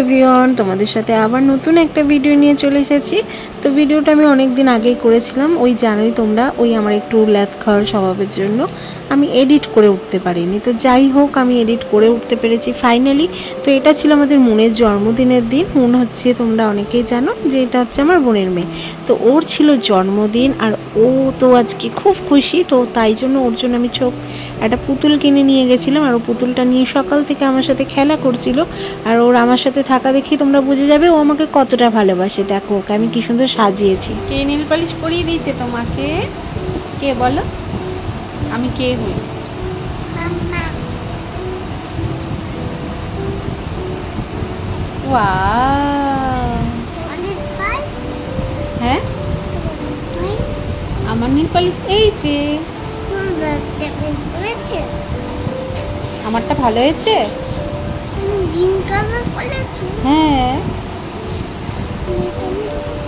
Everyone, তোমাদের সাথে আবার নতুন একটা ভিডিও নিয়ে চলে এসেছি। তো ভিডিওটা আমি অনেক দিন আগেই করেছিলাম, ওই জানোই তোমরা, ওই আমার একটু ল্যাথখার স্বভাবের জন্য আমি এডিট করে উঠতে পারিনি। তো যাই হোক, আমি এডিট করে উঠতে পেরেছি ফাইনালি। তো এটা ছিল আমাদের মনের জন্মদিনের দিন। মনে হচ্ছে তোমরা অনেকেই জানো যে এটা হচ্ছে আমার বোনের মেয়ে। তো ওর ছিল জন্মদিন, আর ও তো আজকে খুব খুশি। তো তাই জন্য ওর জন্য আমি একটা পুতুল কিনে নিয়ে গেছিলাম, আর ও পুতুলটা নিয়ে সকাল থেকে আমার সাথে খেলা করছিল। আর ওর আমার সাথে থাকা দেখি তোমরা বুঝে যাবে ও আমাকে কতটা ভালোবাসে। দেখো ওকে আমি কি সুন্দর সাজিয়েছি। কে নীল পালিশ পরিয়ে দিয়েছে তোমাকে? কে বলো? আমি কে হই? হ্যাঁ, আমার নীল পালিশ এই যে। আমারটা ভালো হয়েছে? হ্যাঁ,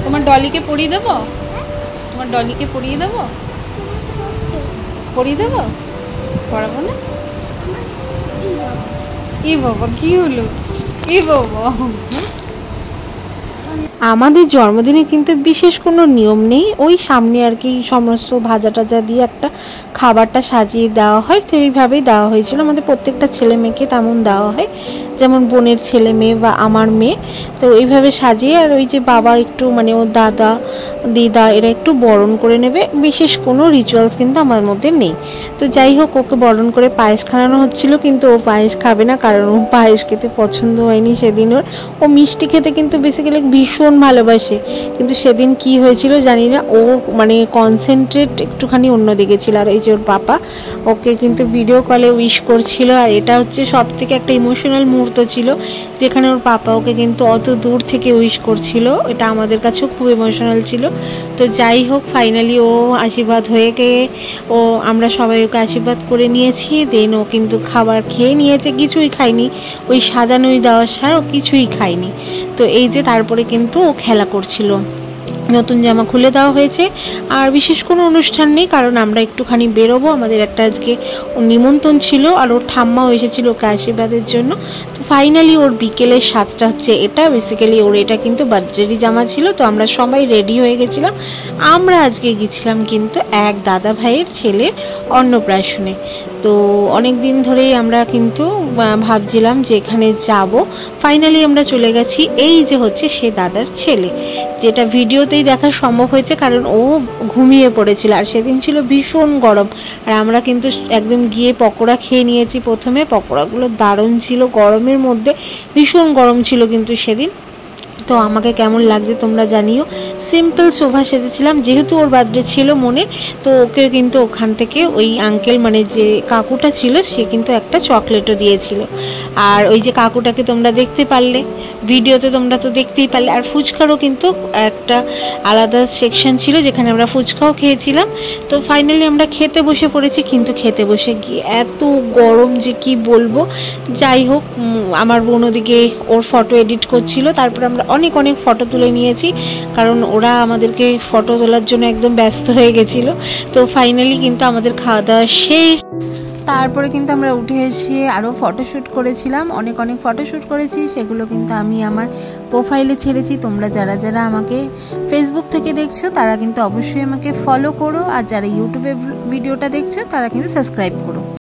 তোমার ডলিকে পরিয়ে দেবো? তোমার ডলিকে পরিয়ে দেবো? পরিয়ে দেবো? পড়াবো না? ই বাবা, কি হলো? ই বাবা, আমাদের জন্মদিনে কিন্তু বিশেষ কোনো নিয়ম নেই। ওই সামনে আর কি সমস্ত ভাজা টাজা দিয়ে একটা খাবারটা সাজিয়ে দেওয়া হয়, তো এইভাবেই দেওয়া হয়েছিল। আমাদের প্রত্যেকটা ছেলে মেয়েকে তেমন দেওয়া হয়, যেমন বোনের ছেলে মেয়ে বা আমার মেয়ে। তো এইভাবে সাজিয়ে, আর ওই যে বাবা একটু মানে ওর দাদা দিদা এরা একটু বরণ করে নেবে। বিশেষ কোনো রিচুয়ালস কিন্তু আমার মধ্যে নেই। তো যাই হোক, ওকে বরণ করে পায়েস খাওয়ানো হচ্ছিল, কিন্তু ও পায়েস খাবে না, কারণ ও পায়েস খেতে পছন্দ হয়নি সেদিন। ও মিষ্টি খেতে কিন্তু বেসিক্যালি ভীষণ ভালোবাসে, কিন্তু সেদিন কি হয়েছিল জানি না, ও মানে কনসেন্ট্রেট একটুখানি অন্যদিকে ছিল। আর এই যে ওর পাপা ওকে কিন্তু ভিডিও কলে উইশ করছিল, আর এটা হচ্ছে সব থেকে একটা ইমোশনাল মুহূর্ত ছিল, যেখানে ওর পাপা ওকে কিন্তু অত দূর থেকে উইশ করছিল। এটা আমাদের কাছেও খুব ইমোশনাল ছিল। তো যাই হোক, ফাইনালি ও আশীর্বাদ হয়ে গিয়ে আমরা সবাই ওকে আশীর্বাদ করে নিয়েছি। দেন ও কিন্তু খাবার খেয়ে নিয়েছে, কিছুই খায়নি, ওই সাজানোই দেওয়া সার ও কিছুই খায়নি। তো এই যে তারপরে কিন্তু ও খেলা করছিল। নতুন জামা খুলে দেওয়া হয়েছে, আর বিশেষ কোনো অনুষ্ঠান নেই, কারণ আমরা একটুখানি বেরোবো। আমাদের একটা আজকে নিমন্ত্রণ ছিল, আর ওর ঠাম্মাও এসেছিল ওকে আশীর্বাদের জন্য। তো ফাইনালি ওর বিকেলের সাজটা হচ্ছে এটা। বেসিক্যালি ওর এটা কিন্তু বার্থডেরই জামা ছিল। তো আমরা সবাই রেডি হয়ে গেছিলাম। আমরা আজকে গেছিলাম কিন্তু এক দাদা ভাইয়ের ছেলের অন্নপ্রাশনে। তো অনেক দিন ধরেই আমরা কিন্তু ভাবছিলাম যে এখানে যাব। ফাইনালি আমরা চলে গেছি। এই যে হচ্ছে সে দাদার ছেলে, যেটা ভিডিওতেই দেখা সম্ভব হয়েছে, কারণ ও ঘুমিয়ে পড়েছিল। আর সেদিন ছিল ভীষণ গরম, আর আমরা কিন্তু একদম গিয়ে পকোড়া খেয়ে নিয়েছি। প্রথমে পকোড়াগুলো দারুণ ছিল, গরমের মধ্যে ভীষণ গরম ছিল কিন্তু সেদিন। তো আমাকে কেমন লাগছে তোমরা জানিও। সিম্পল সোফা সেজেছিলাম, যেহেতু ওর বার্থডে ছিল মনের। তো ওকে কিন্তু ওখান থেকে ওই আঙ্কেল মানে যে কাকুটা ছিল, সে কিন্তু একটা চকলেটও দিয়েছিল। আর ওই যে কাকুটাকে তোমরা দেখতে পারলে ভিডিওতে, তোমরা তো দেখতেই পারলে। আর ফুচকারও কিন্তু একটা আলাদা সেকশন ছিল, যেখানে আমরা ফুচকাও খেয়েছিলাম। তো ফাইনালি আমরা খেতে বসে পড়েছি, কিন্তু খেতে বসে গিয়ে এত গরম যে কি বলবো। যাই হোক, আমার বোন ওদিকে ওর ফটো এডিট করছিল। তারপর আমরা অনেক ফটো তুলে নিয়েছি, কারণ ওরা আমাদেরকে ফটো তোলার জন্য একদম ব্যস্ত হয়ে গেছিলো। তো ফাইনালি কিন্তু আমাদের খাওয়া দাওয়া শেষ। তারপরে কিন্তু আমরা উঠে এসে আরও ফটোশ্যুট করেছিলাম, অনেক ফটোশ্যুট করেছি। সেগুলো কিন্তু আমি আমার প্রোফাইলে ছেড়েছি। তোমরা যারা আমাকে ফেসবুক থেকে দেখছো তারা কিন্তু অবশ্যই আমাকে ফলো করো, আর যারা ইউটিউবে ভিডিওটা দেখছো তারা কিন্তু সাবস্ক্রাইব করো।